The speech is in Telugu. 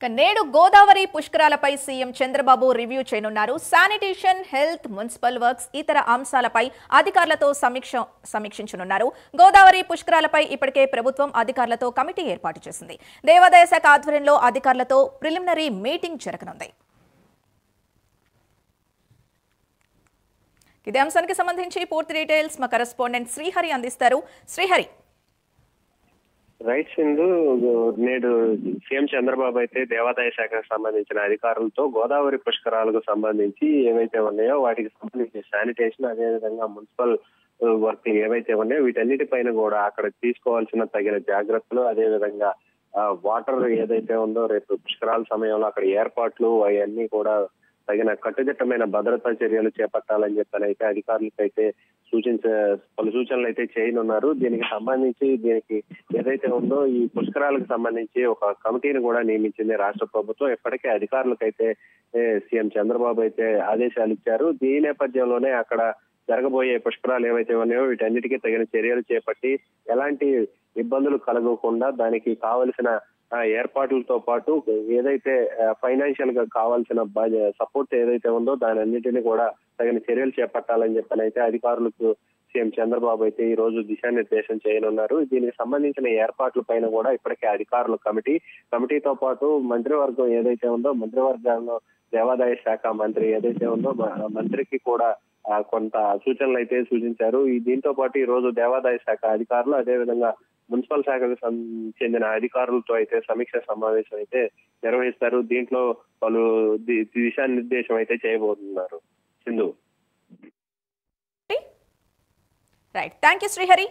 నేడు గోదావరి పుష్కరాలపై సీఎం చంద్రబాబు రివ్యూ చేయనున్నారు. శానిటేషన్, హెల్త్, మున్సిపల్ వర్క్స్ ఇతర అంశాలపై అధికారులతో సమీక్షించనున్నారు. గోదావరి పుష్కరాలపై ఇప్పటికే ప్రభుత్వం అధికారులతో కమిటీ ఏర్పాటు చేసింది. దేవాదాయ శాఖ ఆధ్వర్యంలో అధికారులతో ప్రిలిమినరీ మీటింగ్ జరగనుంది. ఇదే అంశానికి సంబంధించి పూర్తి డీటెయిల్స్ మా కరెస్పాండెంట్ శ్రీహరి అందిస్తారు. శ్రీహరి, రైట్ సింధు, నేడు సీఎం చంద్రబాబు అయితే దేవాదాయ శాఖకు సంబంధించిన అధికారులతో గోదావరి పుష్కరాలకు సంబంధించి ఏవైతే ఉన్నాయో వాటికి సంబంధించి శానిటేషన్, అదేవిధంగా మున్సిపల్ వర్క్ ఏవైతే ఉన్నాయో వీటన్నిటిపైన కూడా అక్కడ తీసుకోవాల్సిన తగిన జాగ్రత్తలు, అదేవిధంగా వాటర్ ఏదైతే ఉందో రేపు పుష్కరాల సమయంలో అక్కడ ఏర్పాట్లు అవన్నీ కూడా తగిన కట్టుదిట్టమైన భద్రతా చర్యలు చేపట్టాలని చెప్పని అయితే అధికారులకైతే పలు సూచనలు అయితే చేయనున్నారు. దీనికి సంబంధించి ఏదైతే ఉందో ఈ పుష్కరాలకు సంబంధించి ఒక కమిటీని కూడా నియమించింది రాష్ట్ర ప్రభుత్వం. ఇప్పటికే అధికారులకైతే సీఎం చంద్రబాబు అయితే ఆదేశాలు ఇచ్చారు. దీని నేపథ్యంలోనే అక్కడ జరగబోయే పుష్కరాలు ఏవైతే ఉన్నాయో వీటన్నిటికీ తగిన చర్యలు చేపట్టి ఎలాంటి ఇబ్బందులు కలగకుండా దానికి కావలసిన ఏర్పాట్లతో పాటు ఏదైతే ఫైనాన్షియల్ గా కావాల్సిన సపోర్ట్ ఏదైతే ఉందో దాని అన్నిటిని కూడా తగిన చర్యలు చేపట్టాలని చెప్పని అయితే అధికారులకు సీఎం చంద్రబాబు అయితే ఈ రోజు దిశానిర్దేశం చేయనున్నారు. దీనికి సంబంధించిన ఏర్పాట్ల పైన కూడా ఇప్పటికే అధికారులు కమిటీతో పాటు మంత్రివర్గం ఏదైతే ఉందో మంత్రివర్గంలో దేవాదాయ శాఖ మంత్రి ఏదైతే ఉందో మంత్రికి కూడా కొంత సూచనలు అయితే సూచించారు. దీంతో పాటు ఈ రోజు దేవాదాయ శాఖ అధికారులు, అదేవిధంగా మున్సిపల్ శాఖకు చెందిన అధికారులతో అయితే సమీక్ష సమావేశం అయితే నిర్వహిస్తారు. దీంట్లో పలు దిశానిర్దేశం అయితే చేయబోతున్నారు. Sindhu, right, thank you Srihari.